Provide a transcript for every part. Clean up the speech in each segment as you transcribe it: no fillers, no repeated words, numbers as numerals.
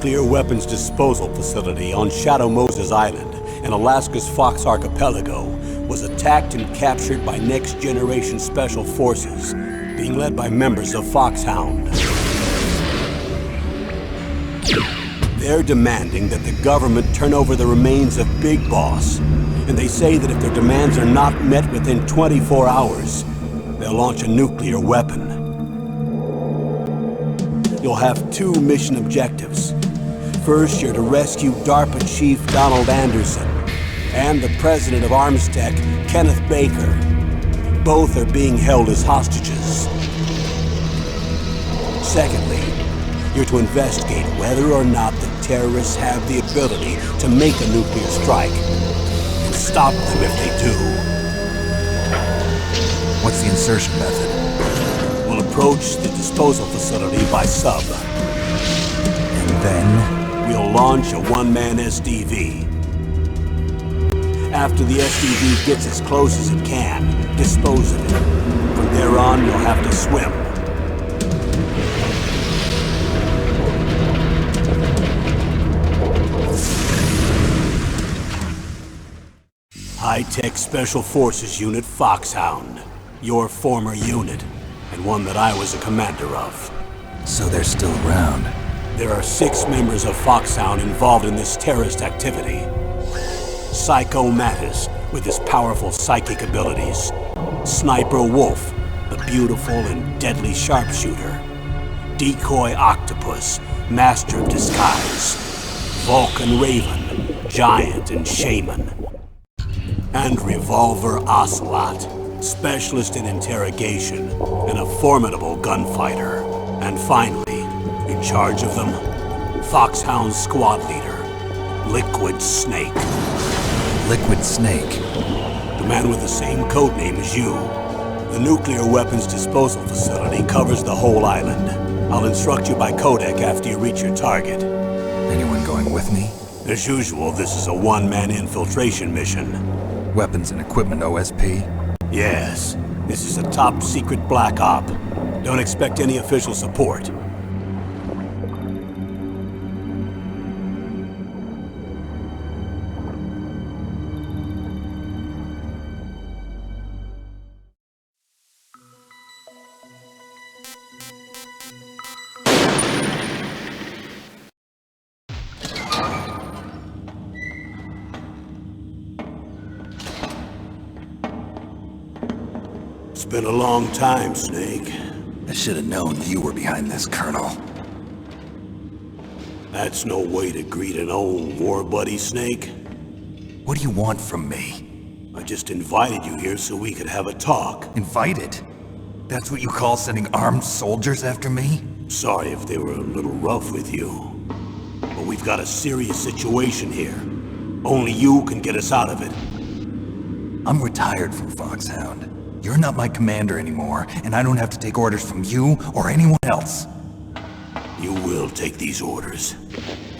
nuclear weapons disposal facility on Shadow Moses Island in Alaska's Fox Archipelago was attacked and captured by Next Generation Special Forces, being led by members of Foxhound. They're demanding that the government turn over the remains of Big Boss, and they say that if their demands are not met within 24 hours, they'll launch a nuclear weapon. You'll have two mission objectives. First, you're to rescue DARPA Chief Donald Anderson and the President of Armstech, Kenneth Baker. Both are being held as hostages. Secondly, you're to investigate whether or not the terrorists have the ability to make a nuclear strike, and stop them if they do. What's the insertion method? We'll approach the disposal facility by sub. And then? We'll launch a one-man SDV. After the SDV gets as close as it can, dispose of it. From there on, you'll have to swim. High-Tech Special Forces Unit Foxhound. Your former unit, and one that I was a commander of. So they're still around. There are 6 members of Foxhound involved in this terrorist activity. Psycho Mattis, with his powerful psychic abilities. Sniper Wolf, the beautiful and deadly sharpshooter. Decoy Octopus, master of disguise. Vulcan Raven, giant and shaman. And Revolver Ocelot, specialist in interrogation and a formidable gunfighter. And finally, in charge of them, Foxhound's squad leader, Liquid Snake. Liquid Snake? The man with the same codename as you. The nuclear weapons disposal facility covers the whole island. I'll instruct you by codec after you reach your target. Anyone going with me? As usual, this is a one-man infiltration mission. Weapons and equipment OSP? Yes. This is a top-secret black op. Don't expect any official support. It's been a long time, Snake. I should have known you were behind this, Colonel. That's no way to greet an old war buddy, Snake. What do you want from me? I just invited you here so we could have a talk. Invited? That's what you call sending armed soldiers after me? Sorry if they were a little rough with you. But we've got a serious situation here. Only you can get us out of it. I'm retired from Foxhound. You're not my commander anymore, and I don't have to take orders from you or anyone else. You will take these orders.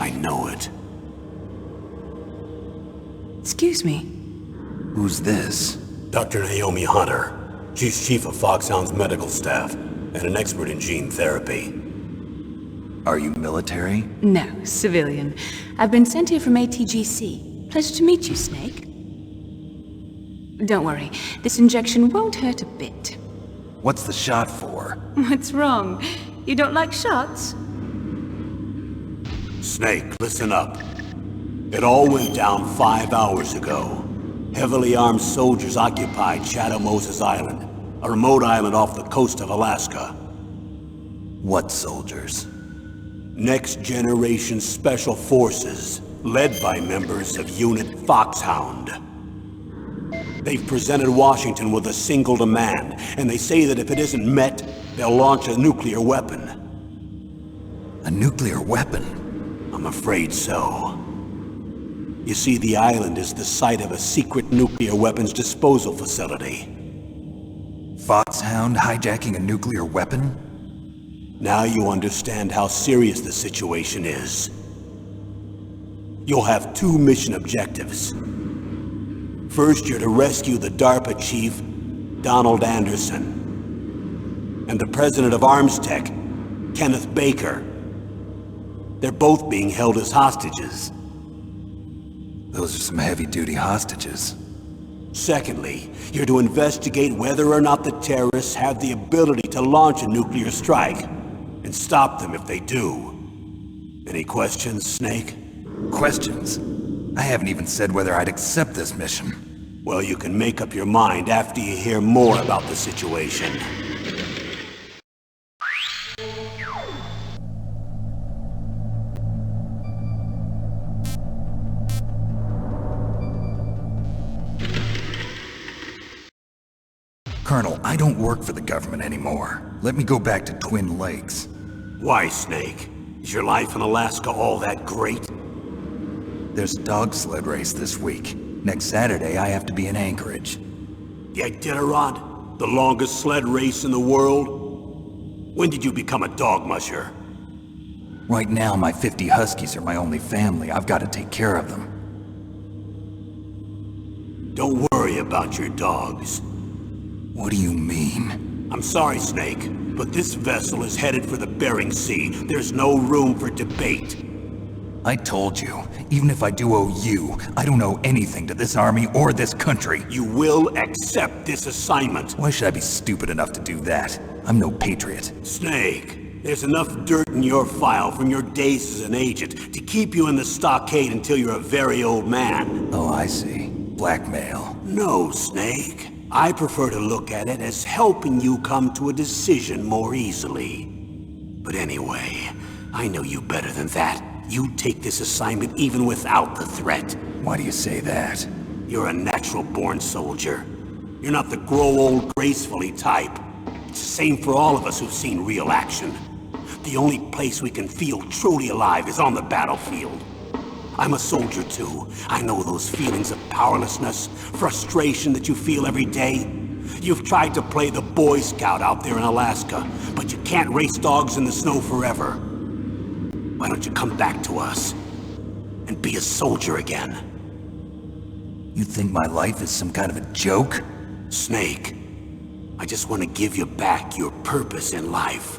I know it. Excuse me. Who's this? Dr. Naomi Hunter. She's chief of Foxhound's medical staff, and an expert in gene therapy. Are you military? No, civilian. I've been sent here from ATGC. Pleasure to meet you, Snake. Don't worry, this injection won't hurt a bit. What's the shot for? What's wrong? You don't like shots? Snake, listen up. It all went down 5 hours ago. Heavily armed soldiers occupied Shadow Moses Island, a remote island off the coast of Alaska. What soldiers? Next Generation Special Forces, led by members of Unit Foxhound. They've presented Washington with a single demand, and they say that if it isn't met, they'll launch a nuclear weapon. A nuclear weapon? I'm afraid so. You see, the island is the site of a secret nuclear weapons disposal facility. Foxhound hijacking a nuclear weapon? Now you understand how serious the situation is. You'll have 2 mission objectives. First, you're to rescue the DARPA chief, Donald Anderson, and the president of Armstech, Kenneth Baker. They're both being held as hostages. Those are some heavy-duty hostages. Secondly, you're to investigate whether or not the terrorists have the ability to launch a nuclear strike, and stop them if they do. Any questions, Snake? Questions? I haven't even said whether I'd accept this mission. Well, you can make up your mind after you hear more about the situation. Colonel, I don't work for the government anymore. Let me go back to Twin Lakes. Why, Snake? Is your life in Alaska all that great? There's a dog sled race this week. Next Saturday, I have to be in Anchorage. The Iditarod? The longest sled race in the world? When did you become a dog musher? Right now, my 50 huskies are my only family. I've got to take care of them. Don't worry about your dogs. What do you mean? I'm sorry, Snake, but this vessel is headed for the Bering Sea. There's no room for debate. I told you, even if I do owe you, I don't owe anything to this army or this country. You will accept this assignment. Why should I be stupid enough to do that? I'm no patriot. Snake, there's enough dirt in your file from your days as an agent to keep you in the stockade until you're a very old man. Oh, I see. Blackmail. No, Snake. I prefer to look at it as helping you come to a decision more easily. But anyway, I know you better than that. You take this assignment even without the threat. Why do you say that? You're a natural-born soldier. You're not the grow old gracefully type. It's the same for all of us who've seen real action. The only place we can feel truly alive is on the battlefield. I'm a soldier too. I know those feelings of powerlessness, frustration that you feel every day. You've tried to play the Boy Scout out there in Alaska, but you can't race dogs in the snow forever. Why don't you come back to us and be a soldier again? You think my life is some kind of a joke? Snake, I just want to give you back your purpose in life.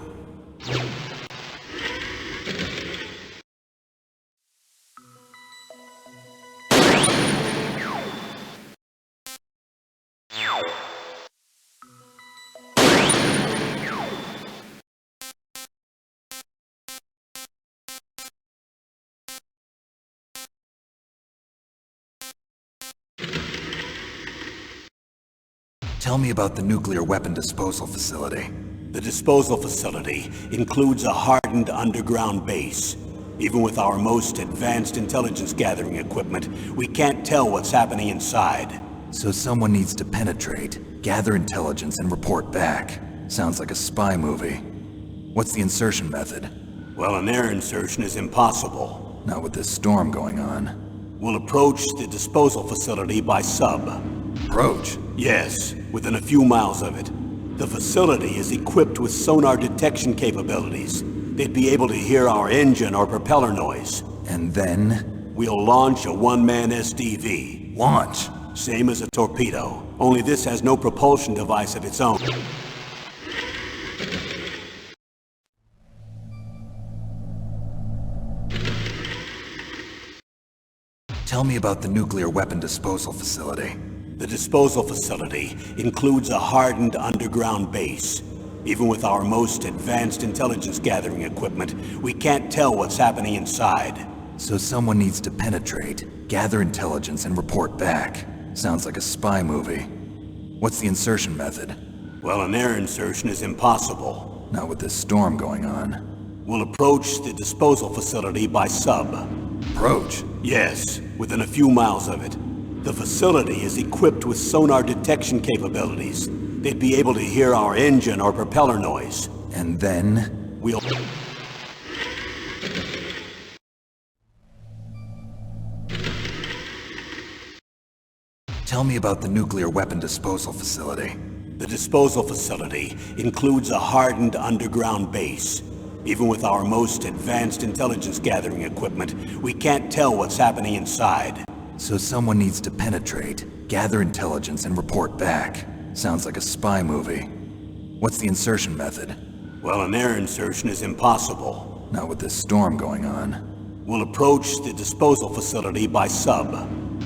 Tell me about the nuclear weapon disposal facility. The disposal facility includes a hardened underground base. Even with our most advanced intelligence gathering equipment, we can't tell what's happening inside. So someone needs to penetrate, gather intelligence, and report back. Sounds like a spy movie. What's the insertion method? Well, an air insertion is impossible. Not with this storm going on. We'll approach the disposal facility by sub. Approach? Yes, within a few miles of it. The facility is equipped with sonar detection capabilities. They'd be able to hear our engine or propeller noise. And then? We'll launch a one-man SDV. Launch? Same as a torpedo, only this has no propulsion device of its own. Tell me about the nuclear weapon disposal facility. The disposal facility includes a hardened underground base. Even with our most advanced intelligence gathering equipment, we can't tell what's happening inside. So someone needs to penetrate, gather intelligence, and report back. Sounds like a spy movie. What's the insertion method? Well, an air insertion is impossible. Not with this storm going on. We'll approach the disposal facility by sub. Approach? Yes, within a few miles of it. The facility is equipped with sonar detection capabilities. They'd be able to hear our engine or propeller noise. And then? We'll... Tell me about the nuclear weapon disposal facility. The disposal facility includes a hardened underground base. Even with our most advanced intelligence gathering equipment, we can't tell what's happening inside. So someone needs to penetrate, gather intelligence, and report back. Sounds like a spy movie. What's the insertion method? Well, an air insertion is impossible. Not with this storm going on. We'll approach the disposal facility by sub.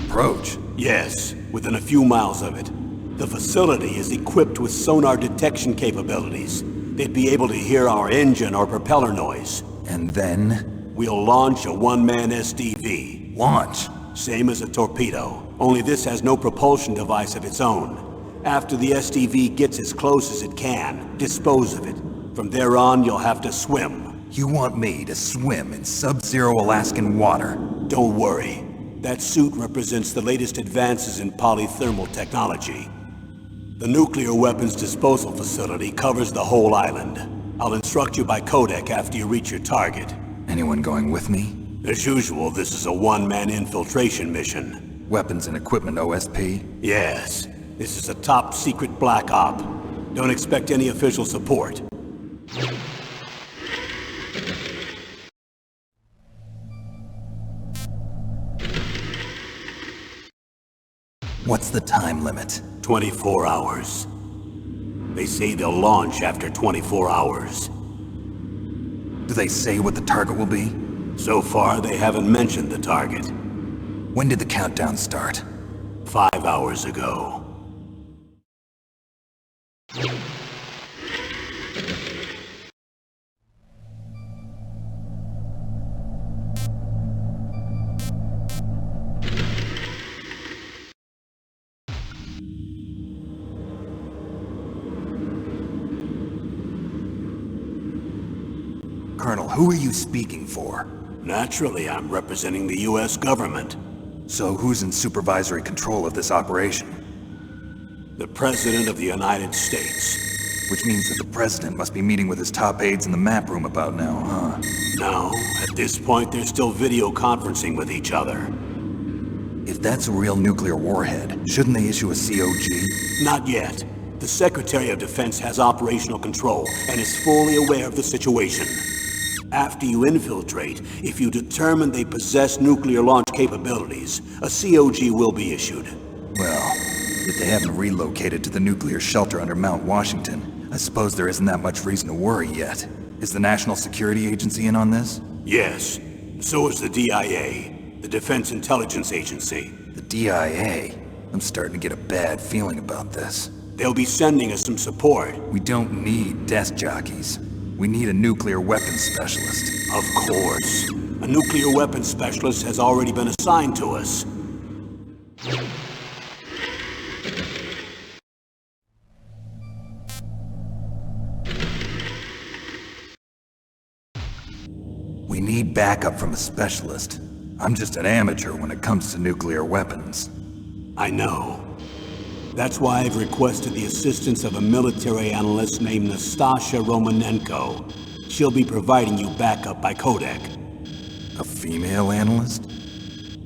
Approach? Yes, within a few miles of it. The facility is equipped with sonar detection capabilities. They'd be able to hear our engine or propeller noise. And then? We'll launch a one-man SDV. Launch? Same as a torpedo, only this has no propulsion device of its own. After the SDV gets as close as it can, dispose of it. From there on, you'll have to swim. You want me to swim in sub-zero Alaskan water? Don't worry. That suit represents the latest advances in polythermal technology. The nuclear weapons disposal facility covers the whole island. I'll instruct you by codec after you reach your target. Anyone going with me? As usual, this is a one-man infiltration mission. Weapons and equipment OSP? Yes. This is a top-secret black op. Don't expect any official support. What's the time limit? 24 hours. They say they'll launch after 24 hours. Do they say what the target will be? So far, they haven't mentioned the target. When did the countdown start? 5 hours ago. Colonel, who are you speaking for? Naturally, I'm representing the U.S. government. So who's in supervisory control of this operation? The President of the United States. Which means that the President must be meeting with his top aides in the map room about now, huh? No, at this point they're still video conferencing with each other. If that's a real nuclear warhead, shouldn't they issue a COG? Not yet. The Secretary of Defense has operational control and is fully aware of the situation. After you infiltrate, if you determine they possess nuclear launch capabilities, a COG will be issued. Well, if they haven't relocated to the nuclear shelter under Mount Washington, I suppose there isn't that much reason to worry yet. Is the National Security Agency in on this? Yes. So is the DIA, the Defense Intelligence Agency. The DIA? I'm starting to get a bad feeling about this. They'll be sending us some support. We don't need desk jockeys. We need a nuclear weapons specialist. Of course. A nuclear weapons specialist has already been assigned to us. We need backup from a specialist. I'm just an amateur when it comes to nuclear weapons. I know. That's why I've requested the assistance of a military analyst named Nastasha Romanenko. She'll be providing you backup by codec. A female analyst?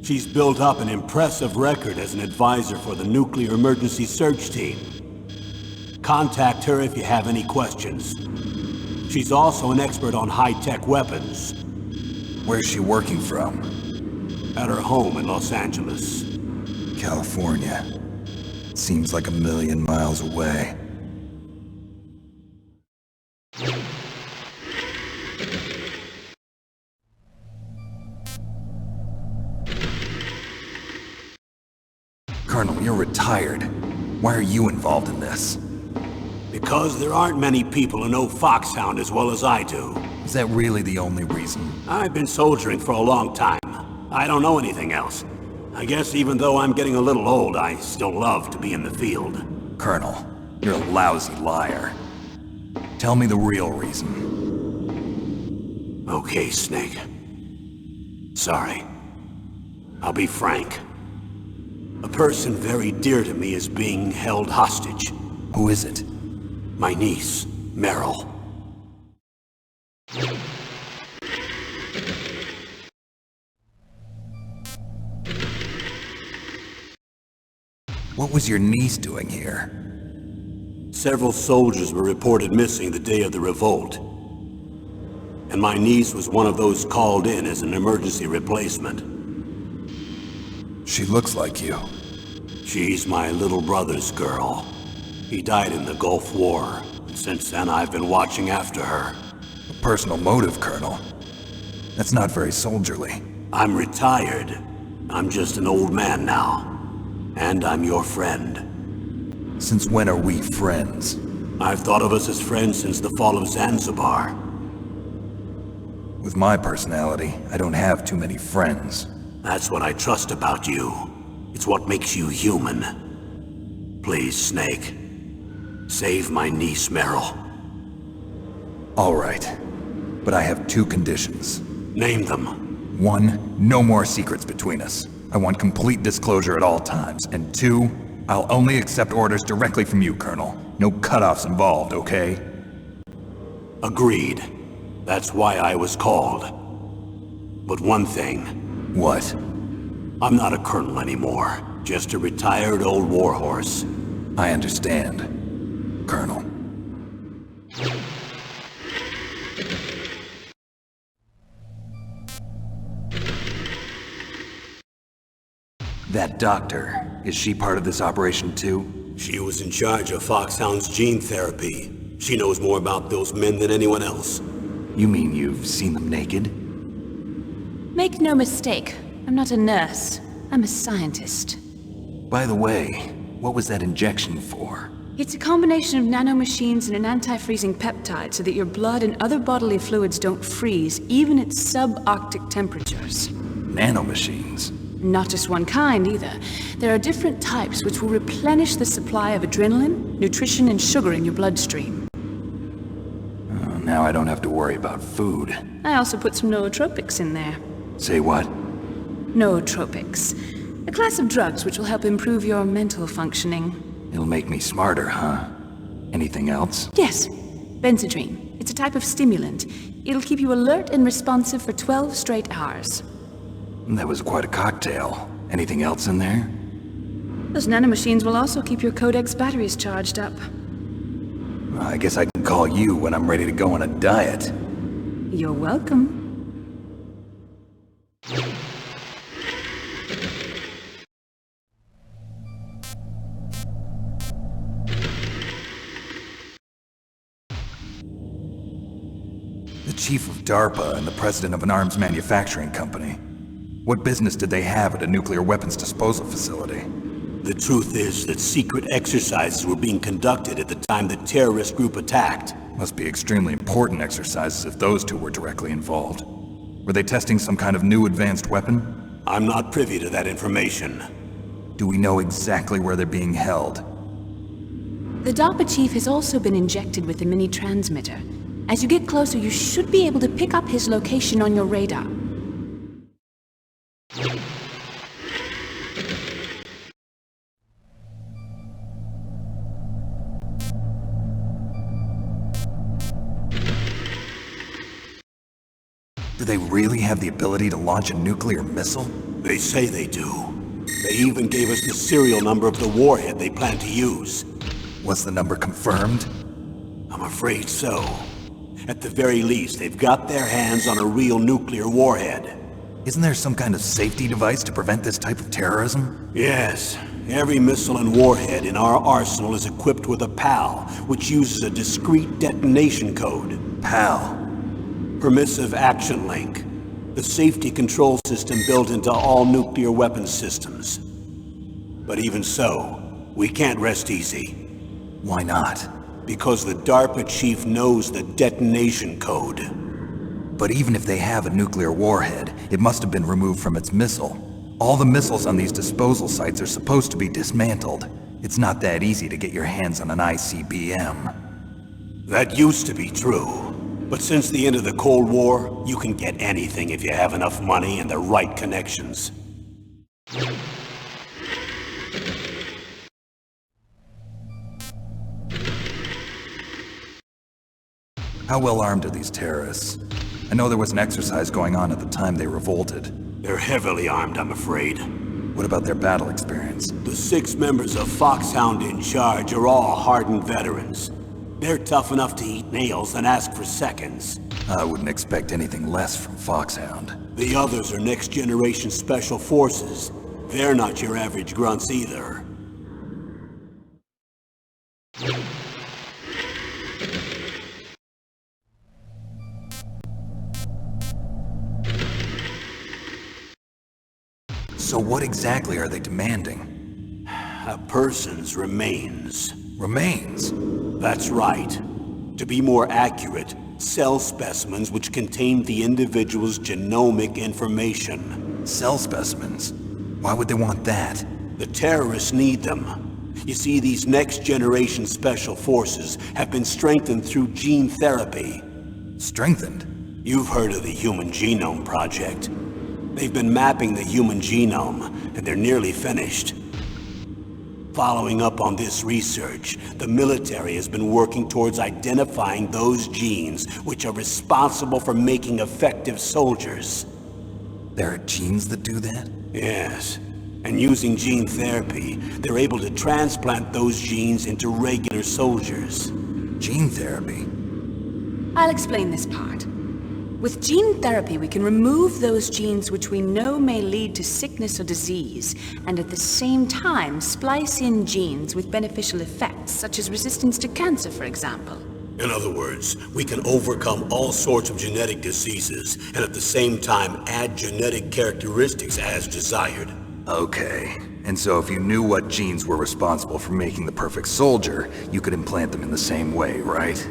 She's built up an impressive record as an advisor for the Nuclear Emergency Search Team. Contact her if you have any questions. She's also an expert on high-tech weapons. Where's she working from? At her home in Los Angeles. California. Seems like 1,000,000 miles away. Colonel, you're retired. Why are you involved in this? Because there aren't many people who know Foxhound as well as I do. Is that really the only reason? I've been soldiering for a long time. I don't know anything else. I guess even though I'm getting a little old, I still love to be in the field. Colonel, you're a lousy liar. Tell me the real reason. Okay, Snake. Sorry. I'll be frank. A person very dear to me is being held hostage. Who is it? My niece, Meryl. What was your niece doing here? Several soldiers were reported missing the day of the revolt. And my niece was one of those called in as an emergency replacement. She looks like you. She's my little brother's girl. He died in the Gulf War, and since then I've been watching after her. A personal motive, Colonel. That's not very soldierly. I'm retired. I'm just an old man now. And I'm your friend. Since when are we friends? I've thought of us as friends since the fall of Zanzibar. With my personality, I don't have too many friends. That's what I trust about you. It's what makes you human. Please, Snake. Save my niece, Meryl. All right. But I have two conditions. Name them. 1, no more secrets between us. I want complete disclosure at all times. And 2, I'll only accept orders directly from you, Colonel. No cutoffs involved, okay? Agreed. That's why I was called. But one thing. What? I'm not a colonel anymore. Just a retired old warhorse. I understand, Colonel. That doctor, is she part of this operation too? She was in charge of Foxhound's gene therapy. She knows more about those men than anyone else. You mean you've seen them naked? Make no mistake, I'm not a nurse. I'm a scientist. By the way, what was that injection for? It's a combination of nanomachines and an anti-freezing peptide so that your blood and other bodily fluids don't freeze, even at subarctic temperatures. Nanomachines? Not just one kind, either. There are different types which will replenish the supply of adrenaline, nutrition, and sugar in your bloodstream. Oh, now I don't have to worry about food. I also put some nootropics in there. Say what? Nootropics. A class of drugs which will help improve your mental functioning. It'll make me smarter, huh? Anything else? Yes. Benzedrine. It's a type of stimulant. It'll keep you alert and responsive for 12 straight hours. That was quite a cocktail. Anything else in there? Those nanomachines will also keep your Codex batteries charged up. Well, I guess I can call you when I'm ready to go on a diet. You're welcome. The chief of DARPA and the president of an arms manufacturing company. What business did they have at a nuclear weapons disposal facility? The truth is that secret exercises were being conducted at the time the terrorist group attacked. Must be extremely important exercises if those two were directly involved. Were they testing some kind of new advanced weapon? I'm not privy to that information. Do we know exactly where they're being held? The DARPA chief has also been injected with a mini transmitter. As you get closer, you should be able to pick up his location on your radar. Do they really have the ability to launch a nuclear missile? They say they do. They even gave us the serial number of the warhead they plan to use. Was the number confirmed? I'm afraid so. At the very least, they've got their hands on a real nuclear warhead. Isn't there some kind of safety device to prevent this type of terrorism? Yes. Every missile and warhead in our arsenal is equipped with a PAL, which uses a discrete detonation code. PAL? Permissive Action Link. The safety control system built into all nuclear weapons systems. But even so, we can't rest easy. Why not? Because the DARPA chief knows the detonation code. But even if they have a nuclear warhead, it must have been removed from its missile. All the missiles on these disposal sites are supposed to be dismantled. It's not that easy to get your hands on an ICBM. That used to be true. But since the end of the Cold War, you can get anything if you have enough money and the right connections. How well armed are these terrorists? I know there was an exercise going on at the time they revolted. They're heavily armed, I'm afraid. What about their battle experience? The 6 members of Foxhound in charge are all hardened veterans. They're tough enough to eat nails and ask for seconds. I wouldn't expect anything less from Foxhound. The others are next-generation special forces. They're not your average grunts either. So what exactly are they demanding? A person's remains. Remains? That's right. To be more accurate, cell specimens which contain the individual's genomic information. Cell specimens? Why would they want that? The terrorists need them. You see, these next-generation special forces have been strengthened through gene therapy. Strengthened? You've heard of the Human Genome Project. They've been mapping the human genome, and they're nearly finished. Following up on this research, the military has been working towards identifying those genes which are responsible for making effective soldiers. There are genes that do that? Yes. And using gene therapy, they're able to transplant those genes into regular soldiers. Gene therapy? I'll explain this part. With gene therapy, we can remove those genes which we know may lead to sickness or disease, and at the same time splice in genes with beneficial effects, such as resistance to cancer, for example. In other words, we can overcome all sorts of genetic diseases, and at the same time add genetic characteristics as desired. Okay. And so if you knew what genes were responsible for making the perfect soldier, you could implant them in the same way, right?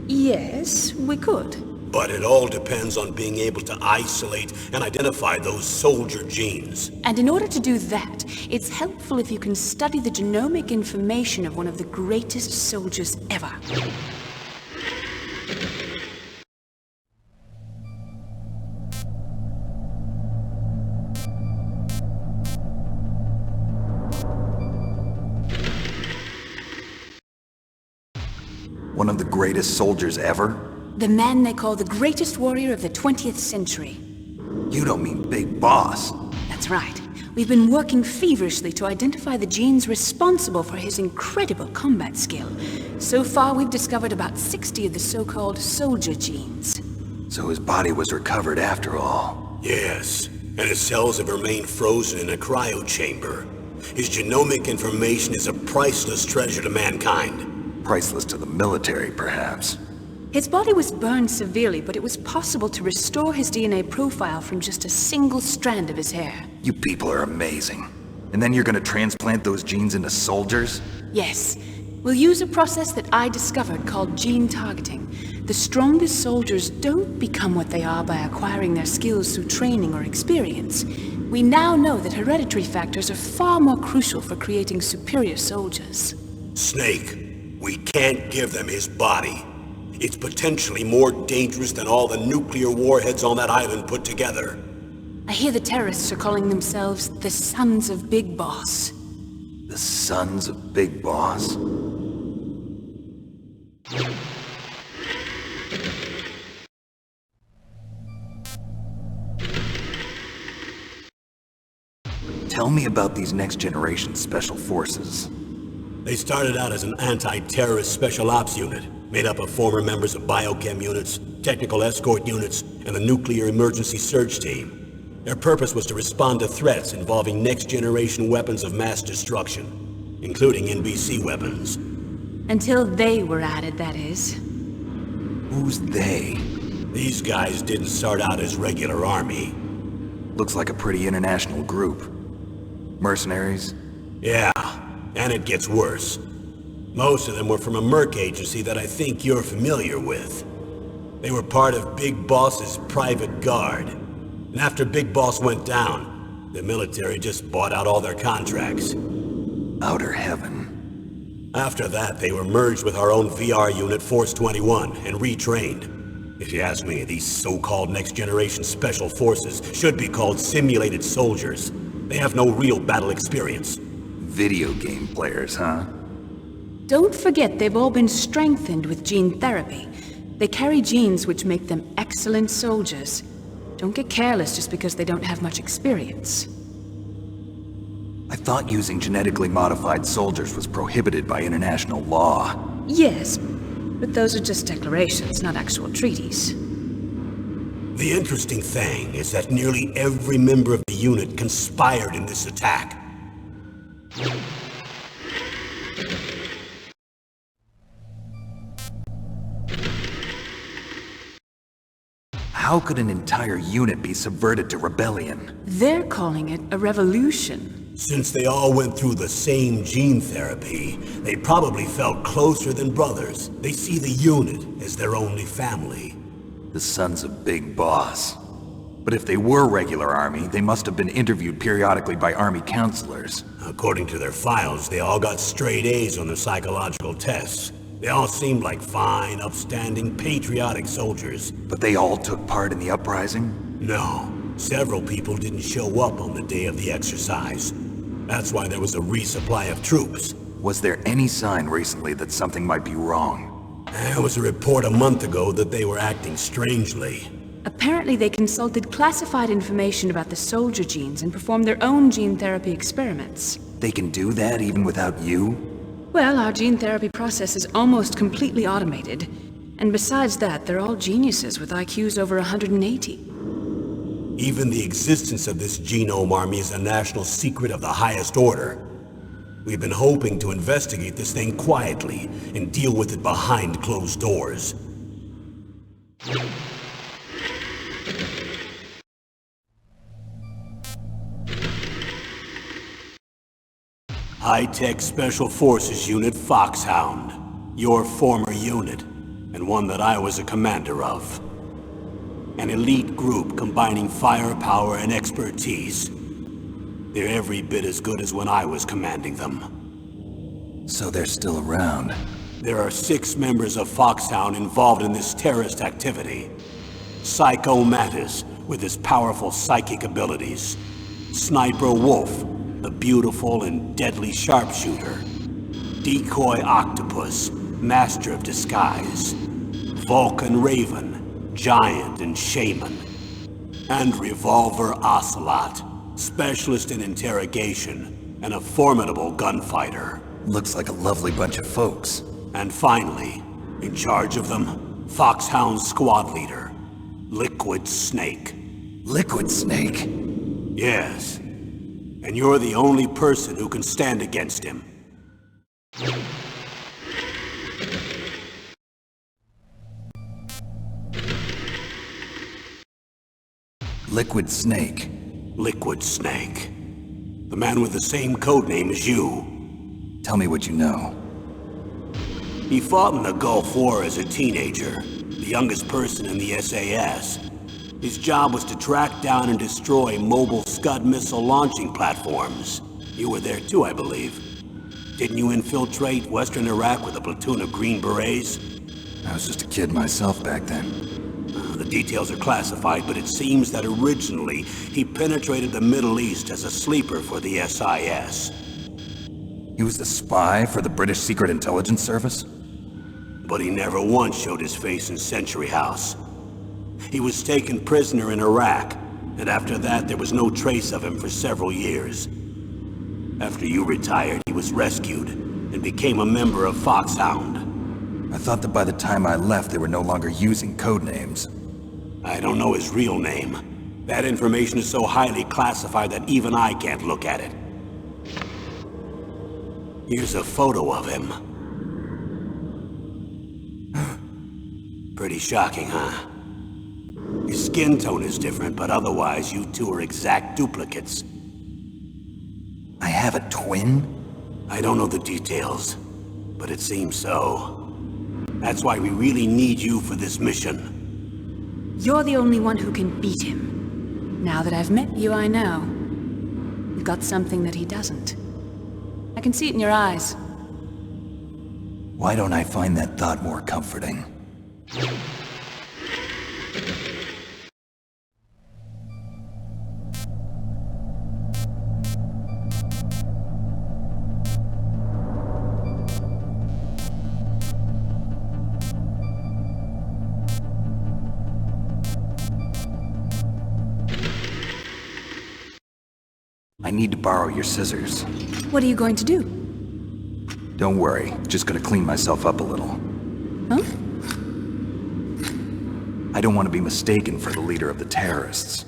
Yes, we could. But it all depends on being able to isolate and identify those soldier genes. And in order to do that, it's helpful if you can study the genomic information of one of the greatest soldiers ever. One of the greatest soldiers ever? The man they call the greatest warrior of the 20th century. You don't mean Big Boss. That's right. We've been working feverishly to identify the genes responsible for his incredible combat skill. So far, we've discovered about 60 of the so-called soldier genes. So his body was recovered after all. Yes, and his cells have remained frozen in a cryo chamber. His genomic information is a priceless treasure to mankind. Priceless to the military, perhaps. His body was burned severely, but it was possible to restore his DNA profile from just a single strand of his hair. You people are amazing. And then you're gonna transplant those genes into soldiers? Yes. We'll use a process that I discovered called gene targeting. The strongest soldiers don't become what they are by acquiring their skills through training or experience. We now know that hereditary factors are far more crucial for creating superior soldiers. Snake, we can't give them his body. It's potentially more dangerous than all the nuclear warheads on that island put together. I hear the terrorists are calling themselves the Sons of Big Boss. The Sons of Big Boss? Tell me about these next-generation special forces. They started out as an anti-terrorist special ops unit, made up of former members of biochem units, technical escort units, and the nuclear emergency surge team. Their purpose was to respond to threats involving next-generation weapons of mass destruction, including NBC weapons. Until they were added, that is. Who's they? These guys didn't start out as regular army. Looks like a pretty international group. Mercenaries? Yeah, and it gets worse. Most of them were from a merc agency that I think you're familiar with. They were part of Big Boss's private guard. And after Big Boss went down, the military just bought out all their contracts. Outer heaven. After that, they were merged with our own VR unit, Force 21, and retrained. If you ask me, these so-called next-generation special forces should be called simulated soldiers. They have no real battle experience. Video game players, huh? Don't forget they've all been strengthened with gene therapy. They carry genes which make them excellent soldiers. Don't get careless just because they don't have much experience. I thought using genetically modified soldiers was prohibited by international law. Yes, but those are just declarations, not actual treaties. The interesting thing is that nearly every member of the unit conspired in this attack. How could an entire unit be subverted to rebellion? They're calling it a revolution. Since they all went through the same gene therapy, they probably felt closer than brothers. They see the unit as their only family. The sons of Big Boss. But if they were regular army, they must have been interviewed periodically by army counselors. According to their files, they all got straight A's on their psychological tests. They all seemed like fine, upstanding, patriotic soldiers. But they all took part in the uprising? No, several people didn't show up on the day of the exercise. That's why there was a resupply of troops. Was there any sign recently that something might be wrong? There was a report a month ago that they were acting strangely. Apparently they consulted classified information about the soldier genes and performed their own gene therapy experiments. They can do that even without you? Well, our gene therapy process is almost completely automated. And besides that, they're all geniuses with IQs over 180. Even the existence of this genome army is a national secret of the highest order. We've been hoping to investigate this thing quietly and deal with it behind closed doors. High-Tech Special Forces Unit Foxhound. Your former unit, and one that I was a commander of. An elite group combining firepower and expertise. They're every bit as good as when I was commanding them. So they're still around. There are 6 members of Foxhound involved in this terrorist activity. Psycho Mantis, with his powerful psychic abilities. Sniper Wolf, the beautiful and deadly sharpshooter. Decoy Octopus, master of disguise. Vulcan Raven, giant and shaman. And Revolver Ocelot, specialist in interrogation and a formidable gunfighter. Looks like a lovely bunch of folks. And finally, in charge of them, Foxhound's squad leader, Liquid Snake. Liquid Snake? Yes. And you're the only person who can stand against him. Liquid Snake. Liquid Snake. The man with the same codename as you. Tell me what you know. He fought in the Gulf War as a teenager, the youngest person in the SAS. His job was to track down and destroy mobile Scud missile launching platforms. You were there too, I believe. Didn't you infiltrate Western Iraq with a platoon of Green Berets? I was just a kid myself back then. The details are classified, but it seems that originally he penetrated the Middle East as a sleeper for the SIS. He was the spy for the British Secret Intelligence Service? But he never once showed his face in Century House. He was taken prisoner in Iraq, and after that there was no trace of him for several years. After you retired, he was rescued and became a member of Foxhound. I thought that by the time I left, they were no longer using codenames. I don't know his real name. That information is so highly classified that even I can't look at it. Here's a photo of him. Pretty shocking, huh? His skin tone is different, but otherwise you two are exact duplicates. I have a twin? I don't know the details, but it seems so. That's why we really need you for this mission. You're the only one who can beat him. Now that I've met you, I know. You've got something that he doesn't. I can see it in your eyes. Why don't I find that thought more comforting? I need to borrow your scissors. What are you going to do? Don't worry, just gonna clean myself up a little. Huh? I don't want to be mistaken for the leader of the terrorists.